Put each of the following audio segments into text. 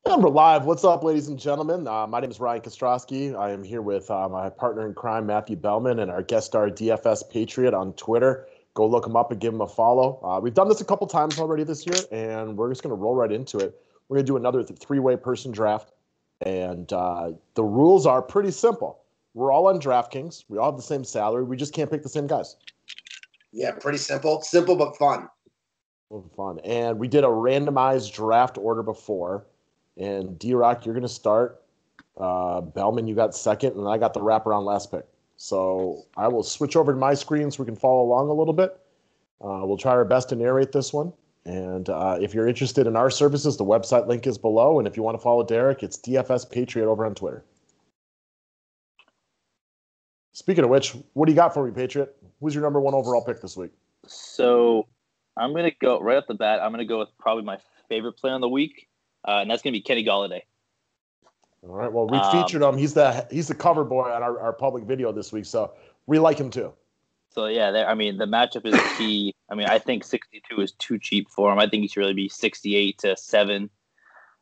And we're live. What's up, ladies and gentlemen? My name is Ryan Kostrowski. I am here with my partner in crime, Matthew Bellman, and our guest star, DFS Patriot, on Twitter. Go look him up and give him a follow. We've done this a couple times already this year, and we're just going to roll right into it. We're going to do another three-way person draft, and the rules are pretty simple. We're all on DraftKings. We all have the same salary. We just can't pick the same guys. Yeah, pretty simple. Simple but fun. Fun. And we did a randomized draft order before. And D-Rock, you're going to start. Bellman, you got second, and I got the wraparound last pick. So I will switch over to my screen so we can follow along a little bit. We'll try our best to narrate this one. And if you're interested in our services, the website link is below. And if you want to follow Derek, it's DFS Patriot over on Twitter. Speaking of which, what do you got for me, Patriot? Who's your number one overall pick this week? So I'm going to go right off the bat. I'm going to go with probably my favorite play on the week. And that's going to be Kenny Golladay. All right. Well, we featured him. He's the cover boy on our public video this week, so we like him too. So, yeah, the matchup is key. I think 62 is too cheap for him. I think he should really be 68 to 7.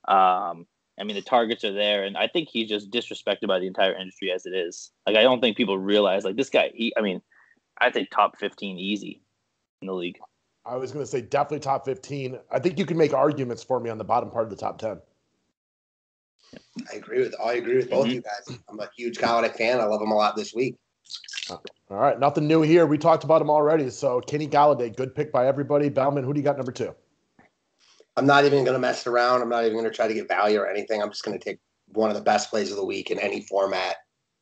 The targets are there, and I think he's just disrespected by the entire industry as it is. I don't think people realize, this guy, I'd say top 15 easy in the league. I was going to say definitely top 15. I think you can make arguments for me on the bottom part of the top 10. I agree with both you guys. I'm a huge Golladay fan. I love him a lot this week. All right. Nothing new here. We talked about him already. So Kenny Golladay, good pick by everybody. Bellman, who do you got number 2? I'm not even going to mess around. I'm not even going to try to get value or anything. I'm just going to take one of the best plays of the week in any format,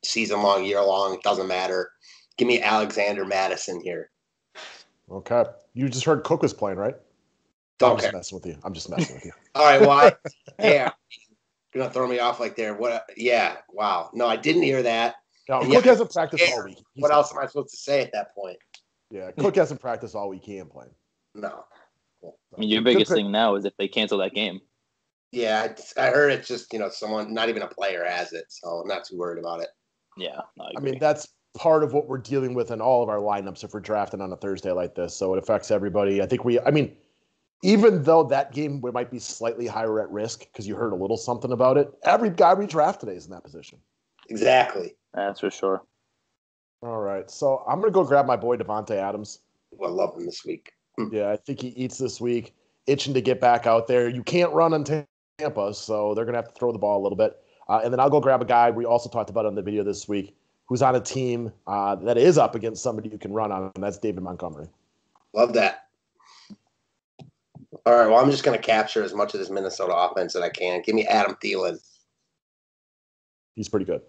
season long, year long. It doesn't matter. Give me Alexander Madison here. Okay. You just heard Cook was playing, right? I'm just messing with you. All right. Well, yeah. You're going to throw me off like there. What? Yeah. Wow. No, I didn't hear that. No, Cook hasn't practiced all week. What else am I supposed to say at that point? Yeah, Cook hasn't practiced all week. He ain't playing. No. Your biggest thing now is if they cancel that game. Yeah, I heard it's just, someone, not even a player has it, so I'm not too worried about it. Yeah. That's part of what we're dealing with in all of our lineups if we're drafting on a Thursday like this. So it affects everybody. I think even though that game might be slightly higher at risk because you heard a little something about it, every guy we draft today is in that position. Exactly. That's for sure. All right. So I'm going to go grab my boy Devontae Adams. I love him this week. Yeah, I think he eats this week, itching to get back out there. You can't run on Tampa, so they're going to have to throw the ball a little bit. And then I'll go grab a guy we also talked about on the video this week who's on a team that is up against somebody you can run on, and that's David Montgomery. Love that. All right, well, I'm just going to capture as much of this Minnesota offense that I can. Give me Adam Thielen. He's pretty good.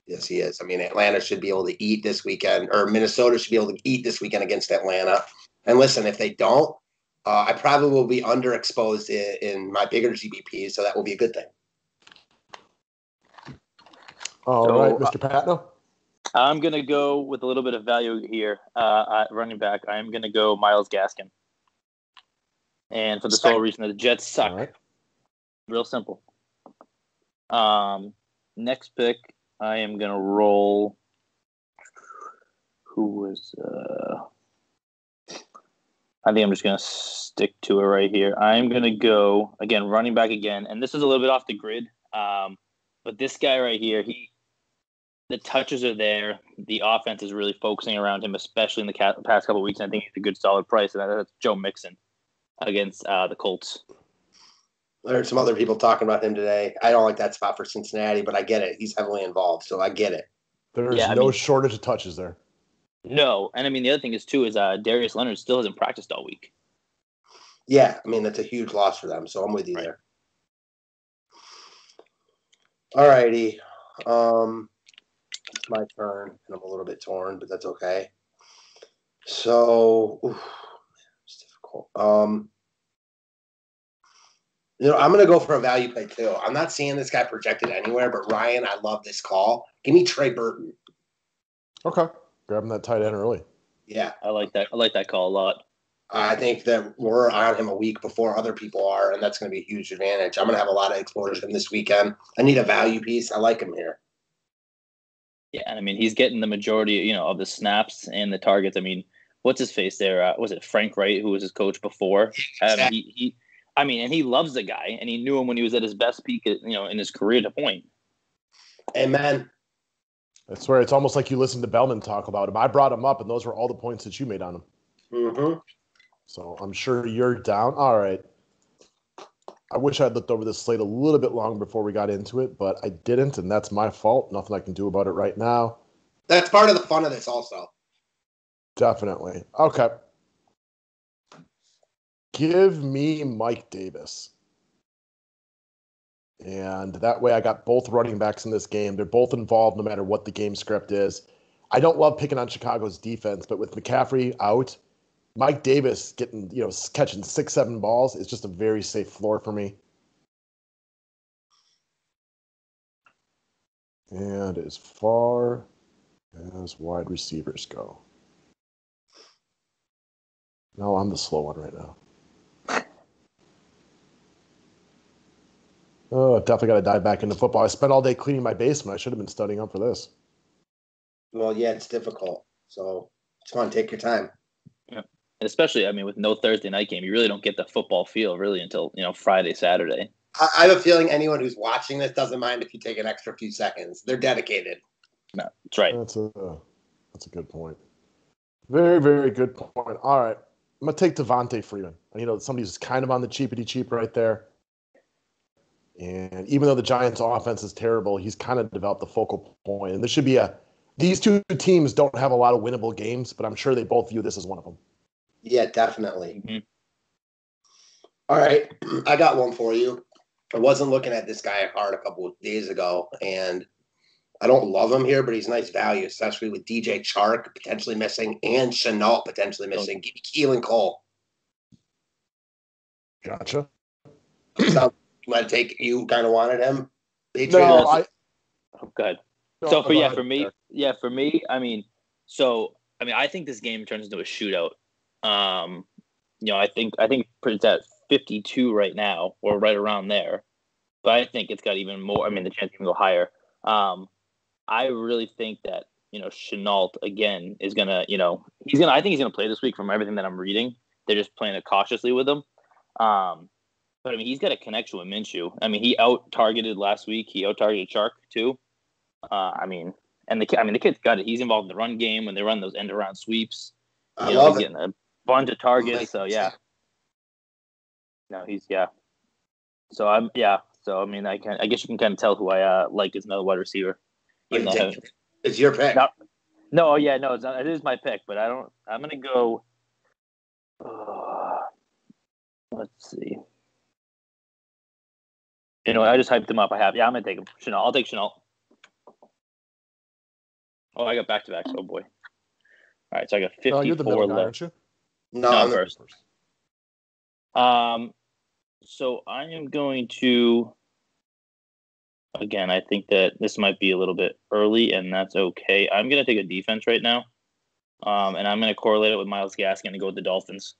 Yes, he is. Atlanta should be able to eat this weekend, or Minnesota should be able to eat this weekend against Atlanta. And listen, if they don't, I probably will be underexposed in my bigger GBPs, so that will be a good thing. All right, Mr. Patno. I'm going to go with a little bit of value here at running back. I'm going to go Myles Gaskin. And for the sole reason that the Jets suck. Right. Real simple. Next pick, I am going to roll. Who was... I think I'm just going to stick to it right here. I'm going to go, again, running back again. And this is a little bit off the grid. But this guy right here, the touches are there. The offense is really focusing around him, especially in the past couple of weeks. And I think he's a good, solid price. And that's Joe Mixon against the Colts. I heard some other people talking about him today. I don't like that spot for Cincinnati, but I get it. He's heavily involved, so I get it. There's no shortage of touches there. No, and the other thing is too is Darius Leonard still hasn't practiced all week. Yeah, that's a huge loss for them. So I'm with you there. All righty, it's my turn, and I'm a little bit torn, but that's okay. So, it's difficult. I'm going to go for a value play too. I'm not seeing this guy projected anywhere, but Ryan, I love this call. Give me Trey Burton. Okay. Grabbing that tight end early. Yeah. I like that. I like that call a lot. I think that we're on him a week before other people are, and that's going to be a huge advantage. I'm going to have a lot of exposure to him this weekend. I need a value piece. I like him here. Yeah, and he's getting the majority, of the snaps and the targets. What's his face there? Was it Frank Wright, who was his coach before? Exactly. I mean, and he loves the guy, and he knew him when he was at his best peak, in his career to point. Amen. I swear, it's almost like you listened to Bellman talk about him. I brought him up, and those were all the points that you made on him. Mm-hmm. So I'm sure you're down. All right. I wish I'd looked over this slate a little bit longer before we got into it, but I didn't, and that's my fault. Nothing I can do about it right now. That's part of the fun of this also. Definitely. Okay. Give me Mike Davis. And that way I got both running backs in this game. They're both involved no matter what the game script is. I don't love picking on Chicago's defense, but with McCaffrey out, Mike Davis getting, catching 6-7 balls is just a very safe floor for me. And as far as wide receivers go. No, I'm the slow one right now. Oh, definitely got to dive back into football. I spent all day cleaning my basement. I should have been studying up for this. Well, yeah, it's difficult. So it's fun. Take your time. Yeah. And especially, with no Thursday night game, you really don't get the football feel really until, Friday, Saturday. I have a feeling anyone who's watching this doesn't mind if you take an extra few seconds. They're dedicated. No, that's right. That's a good point. Very, very good point. All right. I'm going to take Devontae Freeman. Somebody who's kind of on the cheapity cheap right there. And even though the Giants' offense is terrible, he's kind of developed the focal point. And this should be these two teams don't have a lot of winnable games, but I'm sure they both view this as one of them. Yeah, definitely. Mm-hmm. All right. I got one for you. I wasn't looking at this guy hard a couple of days ago, and I don't love him here, but he's nice value, especially with DJ Chark potentially missing and Chenault potentially missing. Give me Keelan Cole. Gotcha. So, let it take you kind of wanted him. Patriot. No, good. No, so for me, I think this game turns into a shootout. I think it's at 52 right now, or right around there. But I think it's got even more. The chance can go higher. I really think that Chenault again is gonna. I think he's gonna play this week from everything that I'm reading. They're just playing it cautiously with him. But he's got a connection with Minshew. He out-targeted last week. He out-targeted Chark too. And the kid's got it. He's involved in the run game when they run those end-around sweeps. I love he's getting a bunch of targets. So yeah. No, So I guess you can kind of tell who I like as another wide receiver. It's your pick. No, it's not. It is my pick, but I'm gonna go. Let's see. I just hyped him up. I'm going to take him. Chenault. I'll take Chenault. Oh, I got back-to-backs. Oh, boy. All right, so I got 54 you're the middle left. guy, aren't you? No, I'm first. So I am going to, again, I think that this might be a little bit early, and that's okay. I'm going to take a defense right now, and I'm going to correlate it with Myles Gaskin and go with the Dolphins.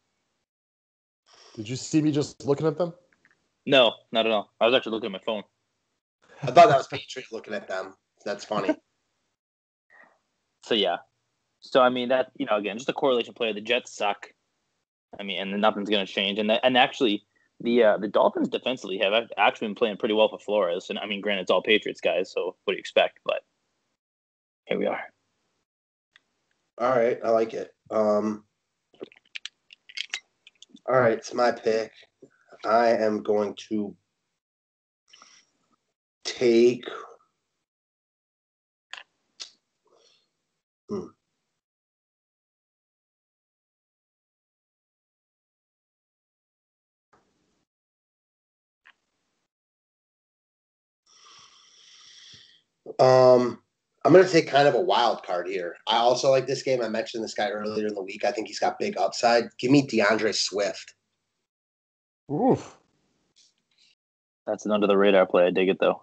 Did you see me just looking at them? No, not at all. I was actually looking at my phone. I thought that was Patriot looking at them. That's funny. So, yeah. So, that, again, just a correlation play. The Jets suck. And nothing's going to change. And actually, the Dolphins defensively have actually been playing pretty well for Flores. And, granted, it's all Patriots guys, so what do you expect? But here we are. All right. I like it. All right. It's my pick. I am going to take I'm going to take kind of a wild card here. I also like this game. I mentioned this guy earlier in the week. I think he's got big upside. Give me DeAndre Swift. Oof. That's an under-the-radar play. I dig it, though.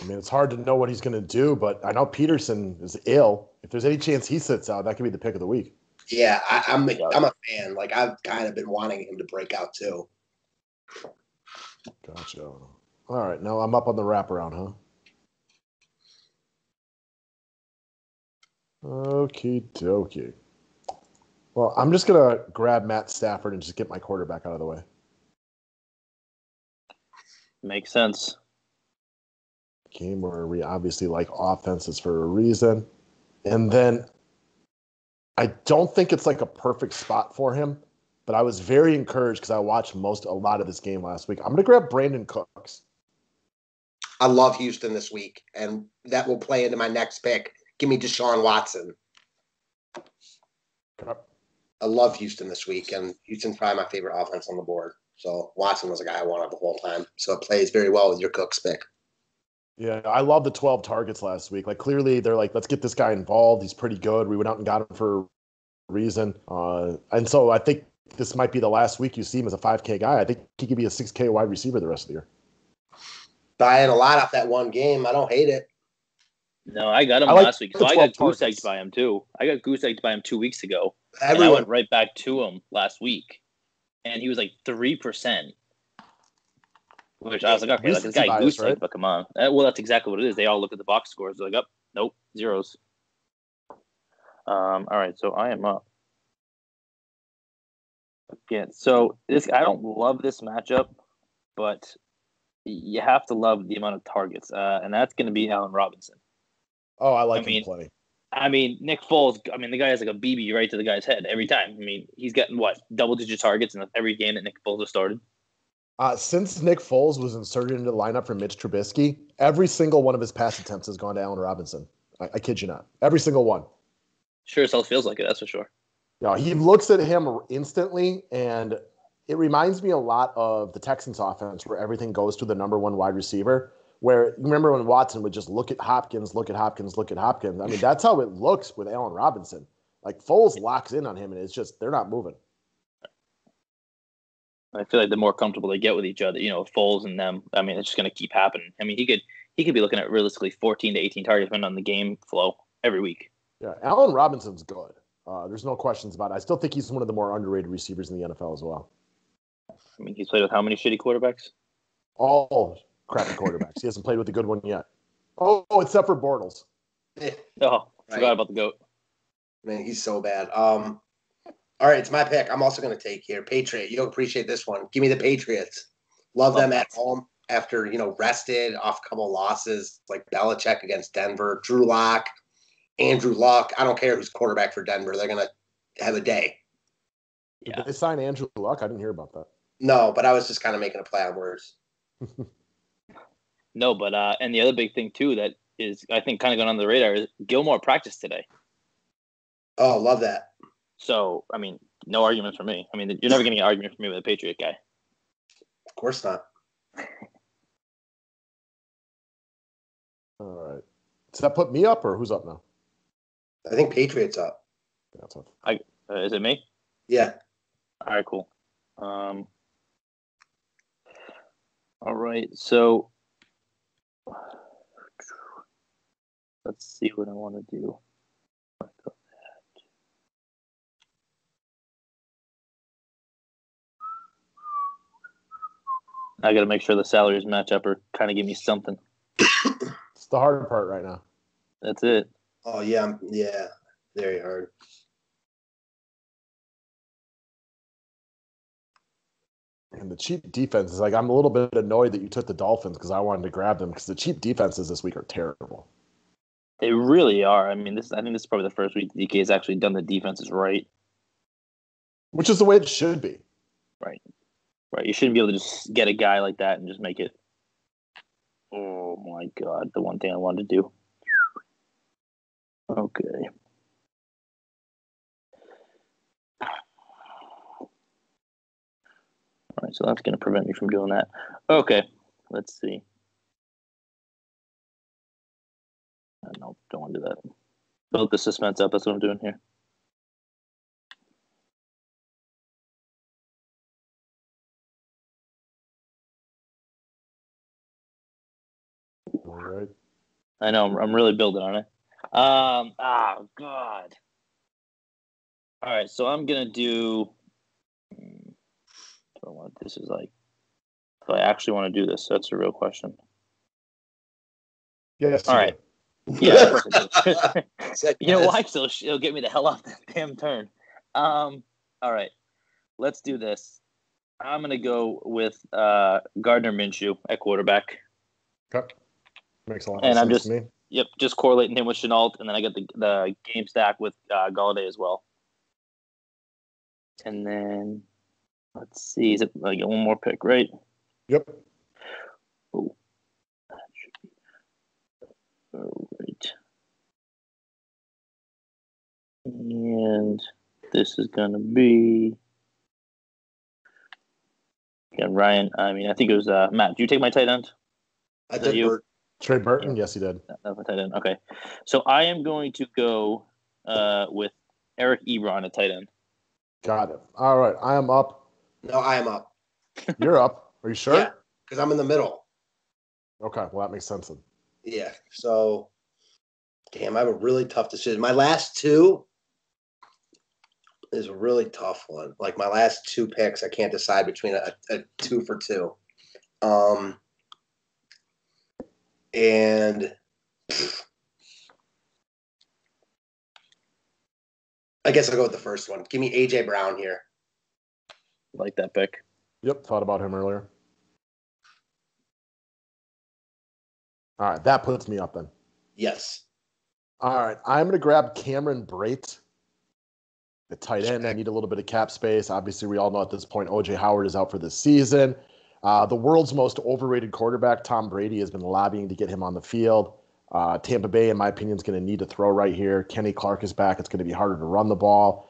It's hard to know what he's going to do, but I know Peterson is ill. If there's any chance he sits out, that could be the pick of the week. Yeah, I'm a fan. Like, I've kind of been wanting him to break out, too. Gotcha. All right, now I'm up on the wraparound, huh? Okie dokie. Well, I'm just going to grab Matt Stafford and just get my quarterback out of the way. Makes sense. Game where we obviously like offenses for a reason. And then I don't think it's like a perfect spot for him, but I was very encouraged because I watched a lot of this game last week. I'm going to grab Brandon Cooks. I love Houston this week, and that will play into my next pick. Give me Deshaun Watson. Okay. I love Houston this week, and Houston's probably my favorite offense on the board. So Watson was a guy I wanted the whole time. So it plays very well with your Cooks pick. Yeah, I love the 12 targets last week. Like, clearly, they're like, let's get this guy involved. He's pretty good. We went out and got him for a reason. And so I think this might be the last week you see him as a 5K guy. I think he could be a 6K wide receiver the rest of the year. Buying a lot off that one game. I don't hate it. No, I got him last week. So I got goose egged by him, too. I got goose egged by him 2 weeks ago. And I went right back to him last week. And he was like 3%. Which I was like, okay, like this guy goose egged, but come on. Well, that's exactly what it is. They all look at the box scores. They're like, oh, nope, zeros. All right, so I am up. Again, so I don't love this matchup, but you have to love the amount of targets, and that's going to be Allen Robinson. Oh, I like him plenty. I mean, Nick Foles, the guy has like a BB right to the guy's head every time. I mean, he's getting, double-digit targets in every game that Nick Foles has started? Since Nick Foles was inserted into the lineup for Mitch Trubisky, every single one of his pass attempts has gone to Allen Robinson. I kid you not. Every single one. Sure as hell feels like it, that's for sure. Yeah, he looks at him instantly, and it reminds me a lot of the Texans offense where everything goes to the number one wide receiver. Where, remember when Watson would just look at Hopkins. I mean, that's how it looks with Allen Robinson. Like, Foles locks in on him, and it's just, they're not moving. I feel like the more comfortable they get with each other, Foles and them, I mean, it's just going to keep happening. I mean, he could be looking at realistically 14 to 18 targets depending on the game flow every week. Yeah, Allen Robinson's good. There's no questions about it. I still think he's one of the more underrated receivers in the NFL as well. I mean, he's played with how many shitty quarterbacks? All crappy quarterbacks. He hasn't played with a good one yet. Oh, except for Bortles. Oh, forgot about the GOAT. Man, he's so bad. All right, it's my pick. I'm also going to take here. Patriot. You don't appreciate this one. Give me the Patriots. Love them at home after, rested off a couple losses like Belichick against Denver, Drew Lock, Andrew Luck. I don't care who's quarterback for Denver. They're going to have a day. Did they sign Andrew Luck? I didn't hear about that. No, but I was just kind of making a play on words. No, but and the other big thing, too, that is, I think, kind of going on the radar is Gilmore practiced today. Oh, love that. So, I mean, no arguments for me. I mean, you're never getting an argument from me with a Patriot guy. Of course not. All right. Does that put me up, or who's up now? I think Patriots up. Yeah, that's up. Is it me? Yeah. All right, cool. All right, so let's see what I want to do. I got to make sure the salaries match up or kind of give me something. It's the hard part right now. That's it. Oh, yeah. Yeah. Very hard. And the cheap defenses, like, I'm a little bit annoyed that you took the Dolphins because I wanted to grab them because the cheap defenses this week are terrible. They really are. I mean, I think this is probably the first week DK has actually done the defenses right. Which is the way it should be. Right. You shouldn't be able to just get a guy like that and just make it. Oh, my God. The one thing I wanted to do. Okay. All right, so that's going to prevent me from doing that. Okay, let's see. No, don't want to do that. Build the suspense up. That's what I'm doing here. All right. I know. I'm really building on it. God. All right, so I'm going to do... This is like, if I actually want to do this, that's a real question. Yes. All right. Yeah, of course I do. You know why? So it'll get me the hell off that damn turn. All right. Let's do this. I'm going to go with Gardner Minshew at quarterback. Okay. Makes a lot of And sense I'm just, to me. just correlating him with Chenault, and then I get the game stack with Galladay as well. And then, let's see, I get one more pick, right? Yep. Oh, that should be all right. And this is going to be... Yeah, Ryan. I think it was Matt. Do you take my tight end? I did. You? Trey Burton? Yes, he did. That's my tight end. Okay. So I am going to go with Eric Ebron at tight end. Got it. All right. I am up. No, I am up. You're up. Are you sure? Yeah, because I'm in the middle. Okay. Well, that makes sense then. Yeah. So, damn, I have a really tough decision. My last two is a really tough one. Like my last two picks, I can't decide between a 2 for 2. And I guess I'll go with the first one. Give me AJ Brown here. Like that pick. Yep. Thought about him earlier. All right. That puts me up then. Yes. All right. I'm going to grab Cameron Brate, the tight end. I need a little bit of cap space. Obviously, we all know at this point O.J. Howard is out for this season. The world's most overrated quarterback, Tom Brady, has been lobbying to get him on the field. Tampa Bay, in my opinion, is going to need to throw right here. Kenny Clark is back. It's going to be harder to run the ball.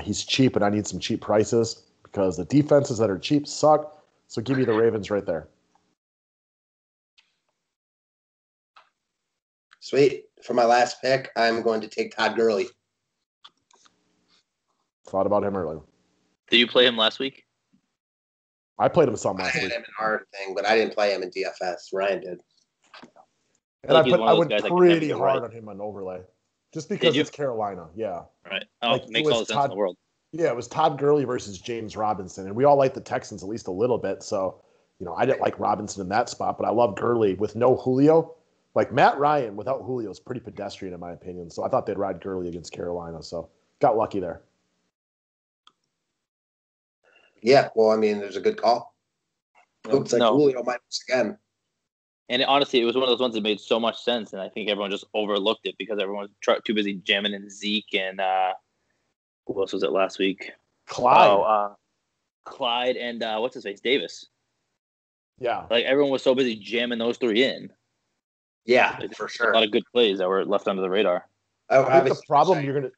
He's cheap, and I need some cheap prices because the defenses that are cheap suck. So give me the Ravens right there. Sweet. For my last pick, I'm going to take Todd Gurley. Thought about him earlier. Did you play him last week? I played him some I last had week. him in our thing, but I didn't play him in DFS. Ryan did. And I went guys that can pretty never get hard right. on him on overlay. Just because it's Carolina. Yeah. Right. Oh, Like, makes all the sense in the world. Yeah, it was Todd Gurley versus James Robinson. And we all like the Texans at least a little bit. So, I didn't like Robinson in that spot, but I love Gurley with no Julio. Like Matt Ryan without Julio is pretty pedestrian in my opinion. So I thought they'd ride Gurley against Carolina. So got lucky there. Yeah, well, I mean, there's a good call. Looks like Julio might miss again. And honestly, it was one of those ones that made so much sense, and I think everyone just overlooked it because everyone was too busy jamming in Zeke and who else was it last week? Clyde. Oh, Clyde and what's his face? Davis. Yeah. Like everyone was so busy jamming those three in. Yeah, for sure. A lot of good plays that were left under the radar. I think the problem you're going to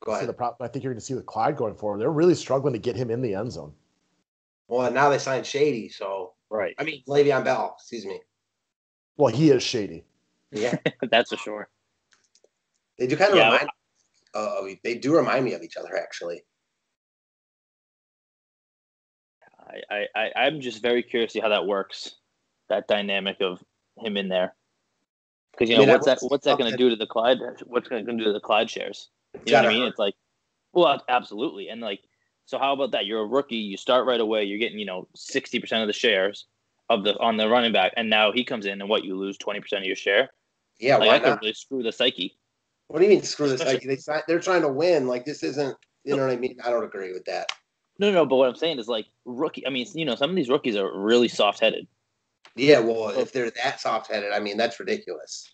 go ahead. I think you're going to see with Clyde going forward. They're really struggling to get him in the end zone. Well, now they signed Shady, so right. I mean Le'Veon Bell. Excuse me. Well, he is shady. Yeah, that's for sure. They do kind of remind. They do remind me of each other, actually. I'm just very curious to see how that works. That dynamic of him in there, because what's that going to do to the Clyde? What's going to do to the Clyde shares? You know what I mean? It's like, well, absolutely, and like, so how about that? You're a rookie. You start right away. You're getting 60% of the shares on the running back, and now he comes in and you lose 20% of your share. Yeah, like, why that not? could really screw the psyche. What do you mean screw the psyche? They're trying to win. Like this isn't. You know what I mean? I don't agree with that. No. But what I'm saying is like rookie. I mean, some of these rookies are really soft-headed. Yeah, well, if they're that soft-headed, I mean, that's ridiculous.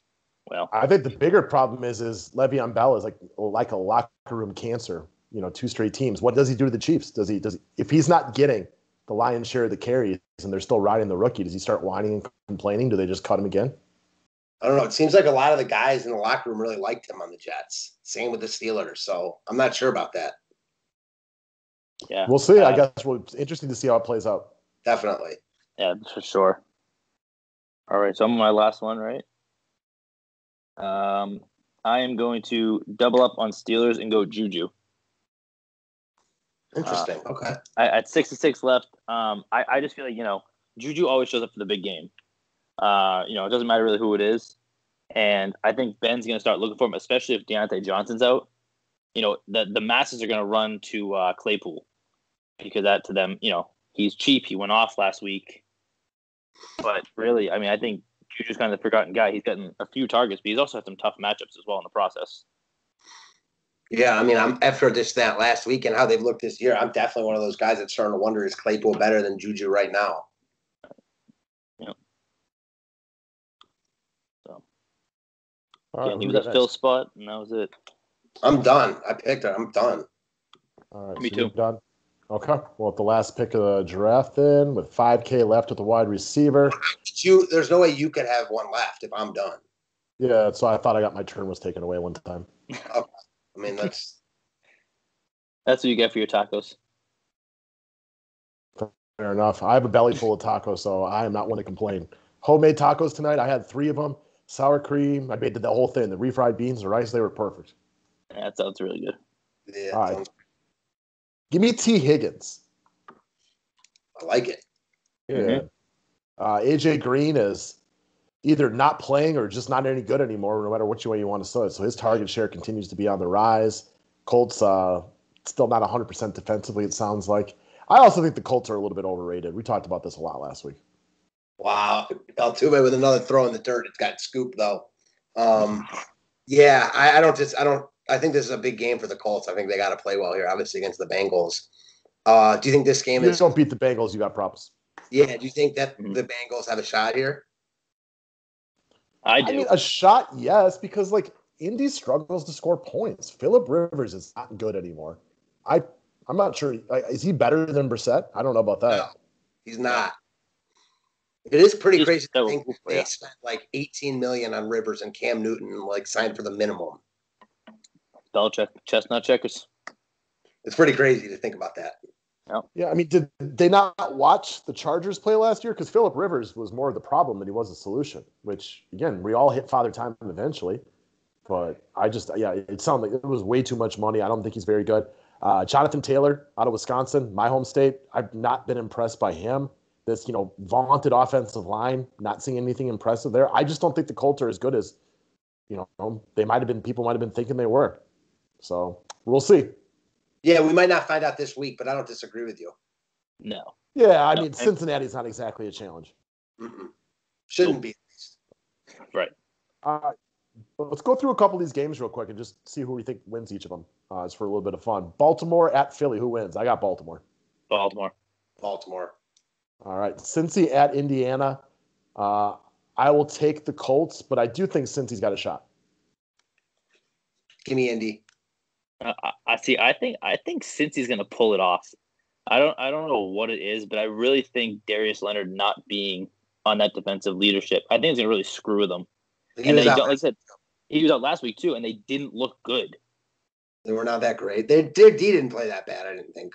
Well, I think the bigger problem is Le'Veon Bell is like a locker room cancer. 2 straight teams. What does he do to the Chiefs? Does he if he's not getting the lion's share of the carries and they're still riding the rookie, does he start whining and complaining? Do they just cut him again? I don't know. It seems like a lot of the guys in the locker room really liked him on the Jets. Same with the Steelers. So I'm not sure about that. Yeah, we'll see. I guess it's interesting to see how it plays out. Definitely. Yeah, for sure. All right, so I'm on my last one, right? I am going to double up on Steelers and go Juju. Interesting. Okay. At 6-6 left, I just feel like, Juju always shows up for the big game. It doesn't matter really who it is. And I think Ben's going to start looking for him, especially if Deontay Johnson's out. The masses are going to run to Claypool because that to them, he's cheap. He went off last week. But really, I mean, I think Juju's kind of the forgotten guy. He's gotten a few targets, but he's also had some tough matchups as well in the process. Yeah, I mean, I'm after that last week and how they've looked this year. I'm definitely one of those guys that's starting to wonder, is Claypool better than Juju right now? Yeah. So All he right, was a Phil spot, and that was it. I'm done. I picked it. I'm done. All right, Me so too. you're done. Okay. Well, at the last pick of the draft, then with 5K left with the wide receiver. There's no way you could have one left if I'm done. Yeah, so I thought I got my turn was taken away one time. Okay. I mean, that's what you get for your tacos. Fair enough. I have a belly full of tacos, so I am not one to complain. Homemade tacos tonight. I had 3 of them. Sour cream. I made the whole thing. The refried beans, the rice, they were perfect. That sounds really good. yeah. All right. Give me T. Higgins. I like it. Yeah. Mm-hmm. AJ Green is either not playing or just not any good anymore, no matter which way you want to say it. So his target share continues to be on the rise. Colts still not 100% defensively, it sounds like. I also think the Colts are a little bit overrated. We talked about this a lot last week. Wow. Altuve with another throw in the dirt. It's got scooped, though. Yeah, I think this is a big game for the Colts. I think they got to play well here, obviously, against the Bengals. Do you think this game You don't beat the Bengals, you got props. Yeah, do you think that the Bengals have a shot here? I do. I mean, a shot, yes, because like Indy struggles to score points. Phillip Rivers is not good anymore. I'm not sure. Is he better than Brissett? I don't know about that. No, he's not. It is pretty crazy to think they yeah. spent like $18 million on Rivers and Cam Newton like signed for the minimum. Belichick, chestnut checkers. It's pretty crazy to think about that. Yeah, I mean, did they not watch the Chargers play last year? Because Phillip Rivers was more of the problem than he was the solution, which, again, we all hit Father Time eventually. But it sounded like it was way too much money. I don't think he's very good. Jonathan Taylor out of Wisconsin, my home state, I've not been impressed by him. This, vaunted offensive line, not seeing anything impressive there. I just don't think the Colts are as good as, people might have been thinking they were. So we'll see. Yeah, we might not find out this week, but I don't disagree with you. No. Yeah, I mean, Cincinnati's not exactly a challenge. Shouldn't be. Right. Let's go through a couple of these games real quick and just see who we think wins each of them. It's for a little bit of fun. Baltimore at Philly. Who wins? I got Baltimore. Baltimore. All right. Cincy at Indiana. I will take the Colts, but I do think Cincy's got a shot. Give me Indy. I think Cincy's going to pull it off. I don't know what it is, but I really think Darius Leonard not being on that defensive leadership, I think it's going to really screw them. And they don't, like I said, he was out last week too, and they didn't look good. They were not that great. They didn't play that bad, I didn't think.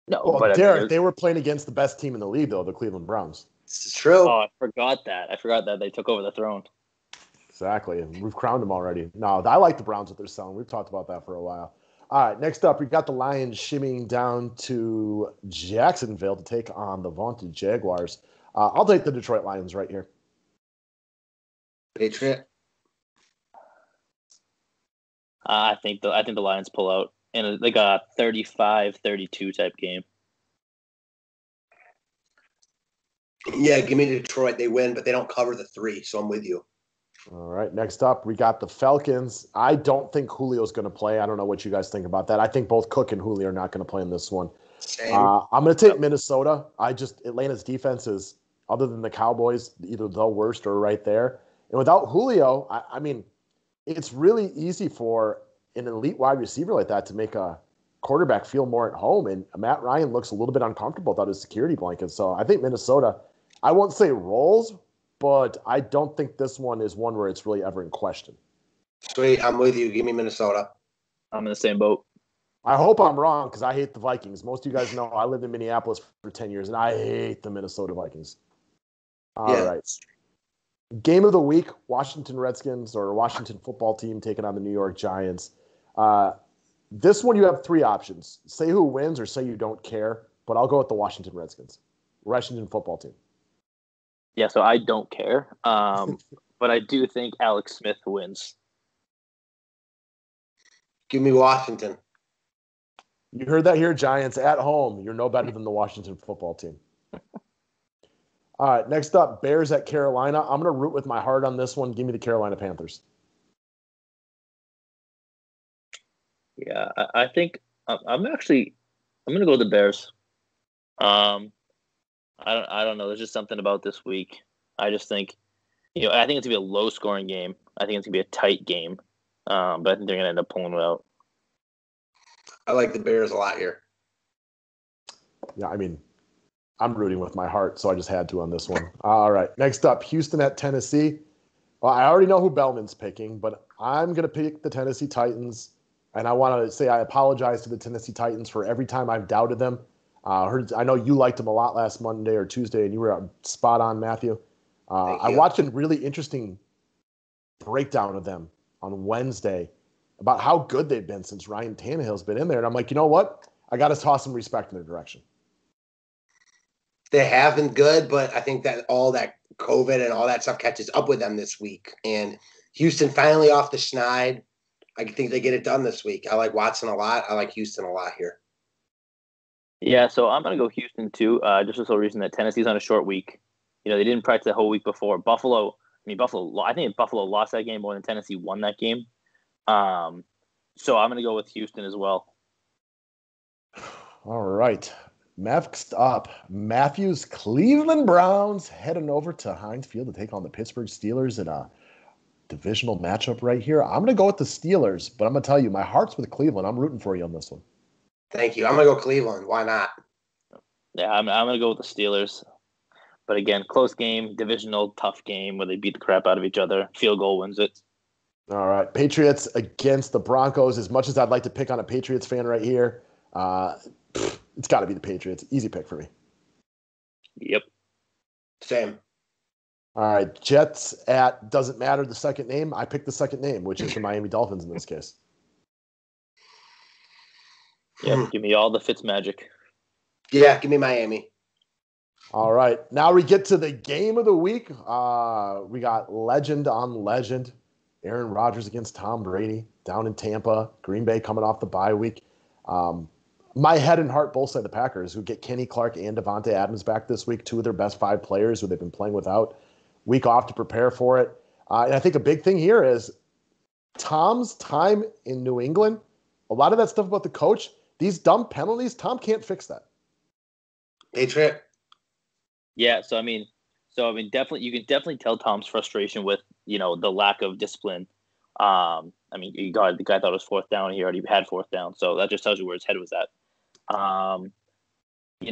No, well, but Derek, they were playing against the best team in the league, though, the Cleveland Browns. It's true. Oh, I forgot that they took over the throne. Exactly. We've crowned them already. No, I like the Browns that they're selling. We've talked about that for a while. All right, next up, we got the Lions shimmying down to Jacksonville to take on the vaunted Jaguars. I'll take the Detroit Lions right here. Patriot. I think the Lions pull out in a 35-32 type game. Yeah, give me Detroit. They win, but they don't cover the 3, so I'm with you. All right, next up, we got the Falcons. I don't think Julio's going to play. I don't know what you guys think about that. I think both Cook and Julio are not going to play in this one. I'm going to take Minnesota. Atlanta's defense is, other than the Cowboys, either the worst or right there. And without Julio, I mean, it's really easy for an elite wide receiver like that to make a quarterback feel more at home. And Matt Ryan looks a little bit uncomfortable without his security blanket. So I think Minnesota, I won't say rolls, but I don't think this one is one where it's really ever in question. Sweet. I'm with you. Give me Minnesota. I'm in the same boat. I hope I'm wrong because I hate the Vikings. Most of you guys know I lived in Minneapolis for 10 years, and I hate the Minnesota Vikings. All right. Game of the week, Washington Redskins or Washington football team taking on the New York Giants. This one you have 3 options. Say who wins or say you don't care, but I'll go with the Washington Redskins. Washington football team. Yeah, so I don't care. But I do think Alex Smith wins. Give me Washington. You heard that here, Giants at home. You're no better than the Washington football team. All right, next up, Bears at Carolina. I'm going to root with my heart on this one. Give me the Carolina Panthers. I think I'm gonna go with the Bears. I don't know. There's just something about this week. I just think, I think it's gonna be a low scoring game. I think it's gonna be a tight game. But I think they're gonna end up pulling it out. I like the Bears a lot here. Yeah, I mean, I'm rooting with my heart, so I just had to on this one. All right, next up, Houston at Tennessee. Well, I already know who Bellman's picking, but I'm going to pick the Tennessee Titans. And I want to say I apologize to the Tennessee Titans for every time I've doubted them. I know you liked them a lot last Monday or Tuesday, and you were spot on, Matthew. I watched a really interesting breakdown of them on Wednesday about how good they've been since Ryan Tannehill's been in there. And I'm like, you know what? I got to toss some respect in their direction. They have been good, but I think that all that COVID and all that stuff catches up with them this week. And Houston finally off the schneid. I think they get it done this week. I like Watson a lot. I like Houston a lot here. Yeah, so I'm going to go Houston too, just for the sole reason that Tennessee's on a short week. They didn't practice the whole week before. I think Buffalo lost that game more than Tennessee won that game. So I'm going to go with Houston as well. All right. Next up, Matthew's Cleveland Browns heading over to Heinz Field to take on the Pittsburgh Steelers in a divisional matchup right here. I'm going to go with the Steelers, but I'm going to tell you, my heart's with Cleveland. I'm rooting for you on this one. Thank you. I'm going to go Cleveland. Why not? Yeah, I'm going to go with the Steelers. But again, close game, divisional, tough game where they beat the crap out of each other. Field goal wins it. All right. Patriots against the Broncos. As much as I'd like to pick on a Patriots fan right here, it's got to be the Patriots. Easy pick for me. Yep. Same. All right. Jets at doesn't matter the second name. I picked the second name, which is the Miami Dolphins in this case. Yeah, give me all the Fitz magic. Yeah, give me Miami. All right. Now we get to the game of the week. We got legend on legend. Aaron Rodgers against Tom Brady down in Tampa. Green Bay coming off the bye week. My head and heart both say the Packers, who get Kenny Clark and Devontae Adams back this week, two of their best 5 players who they've been playing without. Week off to prepare for it. And I think a big thing here is Tom's time in New England. A lot of that stuff about the coach, these dumb penalties, Tom can't fix that. Patriot. Yeah, so definitely you can definitely tell Tom's frustration with, the lack of discipline. The guy thought it was 4th down. He already had 4th down. So that just tells you where his head was at. And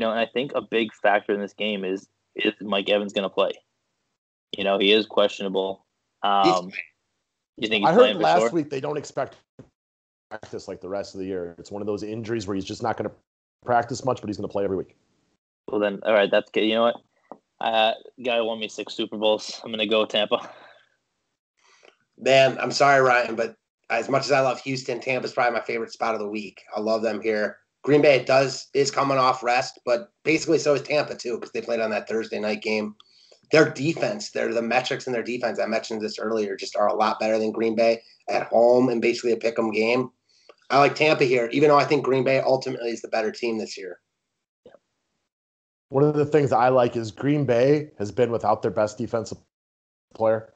I think a big factor in this game is Mike Evans going to play? He is questionable. You think he's I playing heard for last sure? week they don't expect practice like the rest of the year. It's one of those injuries where he's just not going to practice much, but he's going to play every week. Well, then, all right, that's good. You know what? Guy won me 6 Super Bowls. I'm going to go Tampa. Man, I'm sorry, Ryan, but as much as I love Houston, Tampa's probably my favorite spot of the week. I love them here. Green Bay is coming off rest, but basically so is Tampa too, because they played on that Thursday night game. Their defense, the metrics in their defense, I mentioned this earlier, just are a lot better than Green Bay at home and basically a pick-em game. I like Tampa here, even though I think Green Bay ultimately is the better team this year. One of the things I like is Green Bay has been without their best defensive player,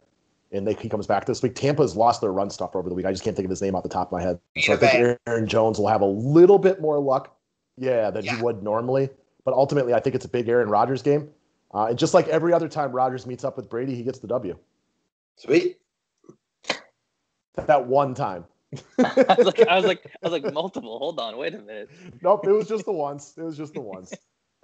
and he comes back this week. Tampa's lost their run stuffer over the week. I just can't think of his name off the top of my head. So I think Aaron Jones will have a little bit more luck, than he would normally. But ultimately, I think it's a big Aaron Rodgers game. And just like every other time Rodgers meets up with Brady, he gets the W. Sweet. That one time. I was like multiple. Hold on, wait a minute. Nope, it was just the once.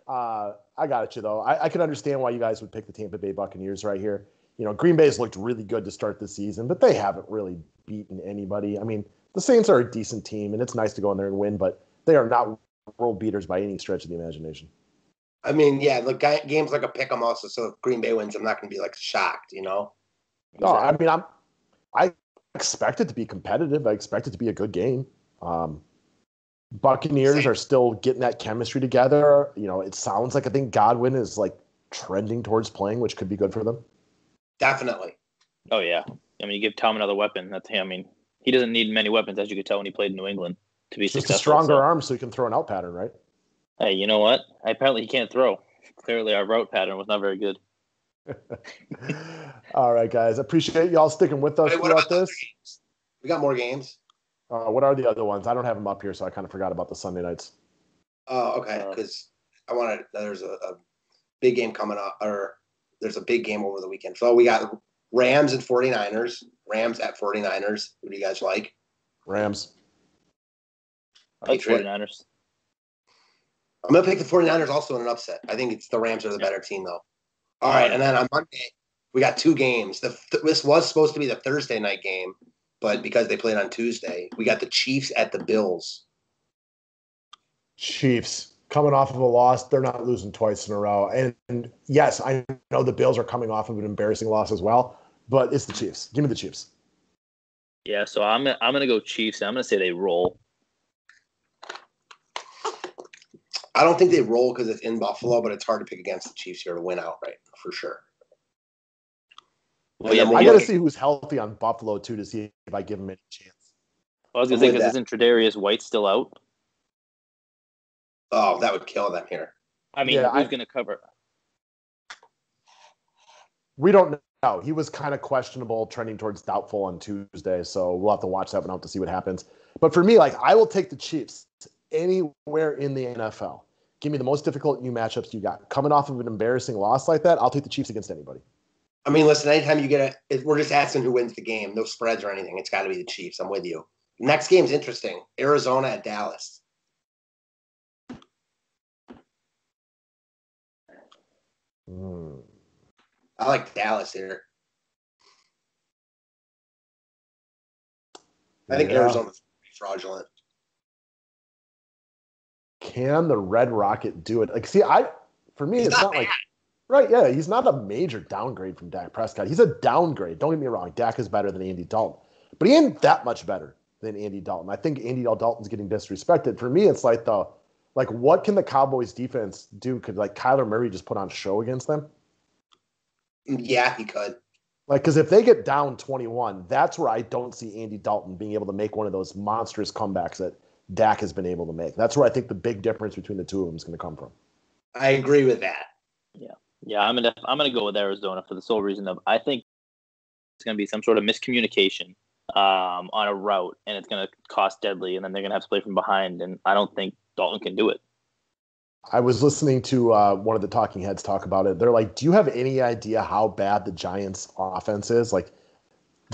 I got you though. I can understand why you guys would pick the Tampa Bay Buccaneers right here. Green Bay's looked really good to start the season, but they haven't really beaten anybody. I mean, the Saints are a decent team, and it's nice to go in there and win, but they are not world beaters by any stretch of the imagination. I mean, yeah, the game's like a pick 'em also, so if Green Bay wins, I'm not going to be, shocked, No, I mean, I expect it to be competitive. I expect it to be a good game. Buccaneers are still getting that chemistry together. It sounds like I think Godwin is, trending towards playing, which could be good for them. Definitely. Oh, yeah. I mean, you give Tom another weapon. That's him. I mean, he doesn't need many weapons, as you could tell when he played in New England, to be successful. Just a stronger arm so he can throw an out pattern, right? Hey, you know what? Apparently he can't throw. Clearly our route pattern was not very good. All right, guys. I appreciate y'all sticking with us throughout this. We got more games. What are the other ones? I don't have them up here, so I kind of forgot about the Sunday nights. Oh, okay. Because there's a big game coming up, or there's a big game over the weekend. So we got Rams and 49ers. Rams at 49ers. Who do you guys like? Rams. I like 49ers. I'm going to pick the 49ers also in an upset. I think the Rams are the better team, though. All right, and then on Monday, we got two games. This was supposed to be the Thursday night game, but because they played on Tuesday, we got the Chiefs at the Bills. Chiefs coming off of a loss. They're not losing twice in a row. And yes, I know the Bills are coming off of an embarrassing loss as well, but it's the Chiefs. Give me the Chiefs. Yeah, so I'm gonna go Chiefs. I'm gonna say they roll. I don't think they roll because it's in Buffalo, but it's hard to pick against the Chiefs here to win outright for sure. Well, yeah, I got to see who's healthy on Buffalo too to see if I give them any chance. I was gonna say, because isn't Tre'Davious White still out? Oh, that would kill them here. I mean, who's going to cover? We don't know. He was kind of questionable, trending towards doubtful on Tuesday, so we'll have to watch that one out to see what happens. But for me, I will take the Chiefs anywhere in the NFL. Give me the most difficult new matchups you got. Coming off of an embarrassing loss like that, I'll take the Chiefs against anybody. I mean, listen, anytime you get we're just asking who wins the game. No spreads or anything. It's got to be the Chiefs. I'm with you. Next game's interesting. Arizona at Dallas. I like Dallas here. I think Arizona's fraudulent. Can the Red Rocket do it? For me, it's not bad. Right, yeah, he's not a major downgrade from Dak Prescott. He's a downgrade. Don't get me wrong. Dak is better than Andy Dalton. But he ain't that much better than Andy Dalton. I think Andy Dalton's getting disrespected. For me, it's what can the Cowboys defense do? Could Kyler Murray just put on a show against them? Yeah, he could. Because if they get down 21, that's where I don't see Andy Dalton being able to make one of those monstrous comebacks that Dak has been able to make. That's where I think the big difference between the two of them is going to come from. I agree with that. Yeah, I'm gonna go with Arizona for the sole reason of I think it's gonna be some sort of miscommunication on a route, and it's gonna cost deadly, and then they're gonna have to play from behind, and I don't think Dalton can do it. I was listening to one of the talking heads talk about it. They're like, do you have any idea how bad the Giants' offense is?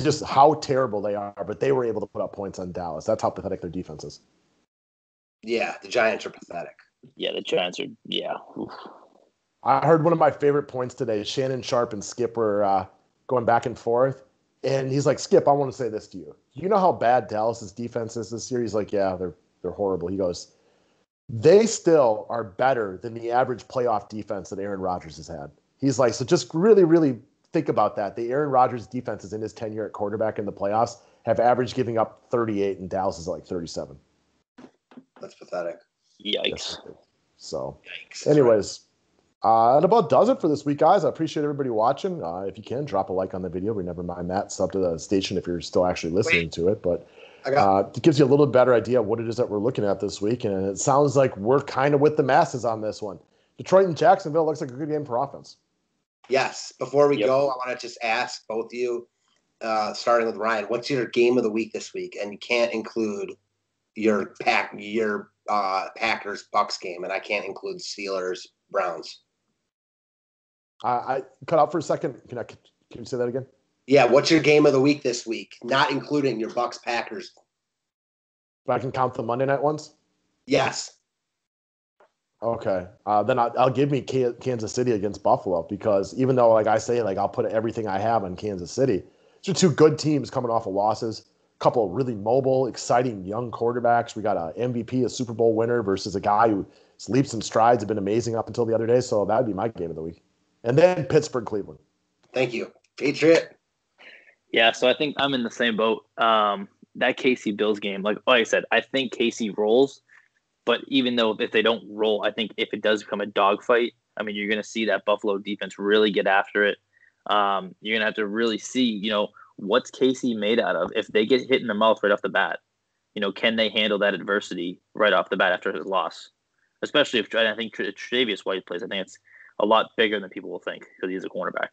Just how terrible they are, but they were able to put up points on Dallas. That's how pathetic their defense is. Yeah, the Giants are pathetic. Yeah, the Giants are, Oof. I heard one of my favorite points today. Shannon Sharp and Skip were going back and forth. And he's like, Skip, I want to say this to you. You know how bad Dallas's defense is this year? He's like, yeah, they're horrible. He goes, they still are better than the average playoff defense that Aaron Rodgers has had. He's like, so just really, really think about that. The Aaron Rodgers defenses in his tenure at quarterback in the playoffs have averaged giving up 38, and Dallas is 37. That's pathetic. Yikes. So, anyways, that about does it for this week, guys. I appreciate everybody watching. If you can, drop a like on the video. We never mind that. Sub to the station if you're still actually listening to it. But it gives you a little better idea of what it is that we're looking at this week. And it sounds like we're kind of with the masses on this one. Detroit and Jacksonville looks like a good game for offense. Yes. Before we go, I want to just ask both of you, starting with Ryan, what's your game of the week this week? And you can't include your Packers Bucks game, and I can't include Steelers Browns. I cut out for a second. Can you say that again? Yeah, what's your game of the week this week? Not including your Bucks Packers. If I can count the Monday night ones? Yes. Okay. Then I'll give me Kansas City against Buffalo, because even though, I say, I'll put everything I have on Kansas City, these are two good teams coming off of losses. A couple of really mobile, exciting young quarterbacks. We got an MVP, a Super Bowl winner, versus a guy whose leaps and strides have been amazing up until the other day. So that would be my game of the week. And then Pittsburgh, Cleveland. Thank you. Patriot? Yeah, so I think I'm in the same boat. That KC Bills game, like I said, I think KC rolls. But even though if they don't roll, I think if it does become a dogfight, I mean, you're going to see that Buffalo defense really get after it. You're going to have to really see, what's KC made out of? If they get hit in the mouth right off the bat, can they handle that adversity right off the bat after his loss? Especially if I think Tre'Davious White plays. I think it's a lot bigger than people will think because he's a cornerback.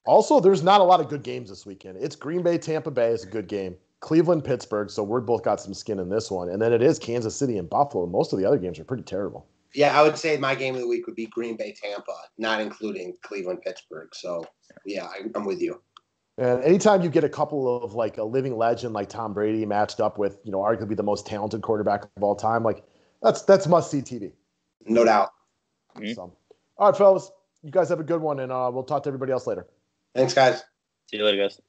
Also, there's not a lot of good games this weekend. It's Green Bay, Tampa Bay is a good game. Cleveland, Pittsburgh. So we're both got some skin in this one. And then it is Kansas City and Buffalo. Most of the other games are pretty terrible. Yeah, I would say my game of the week would be Green Bay, Tampa, not including Cleveland, Pittsburgh. So, yeah, I'm with you. And anytime you get a couple of like a living legend like Tom Brady matched up with, arguably the most talented quarterback of all time, like that's must-see TV. No doubt. Mm-hmm. So, all right, fellas, you guys have a good one, and we'll talk to everybody else later. Thanks, guys. See you later, guys.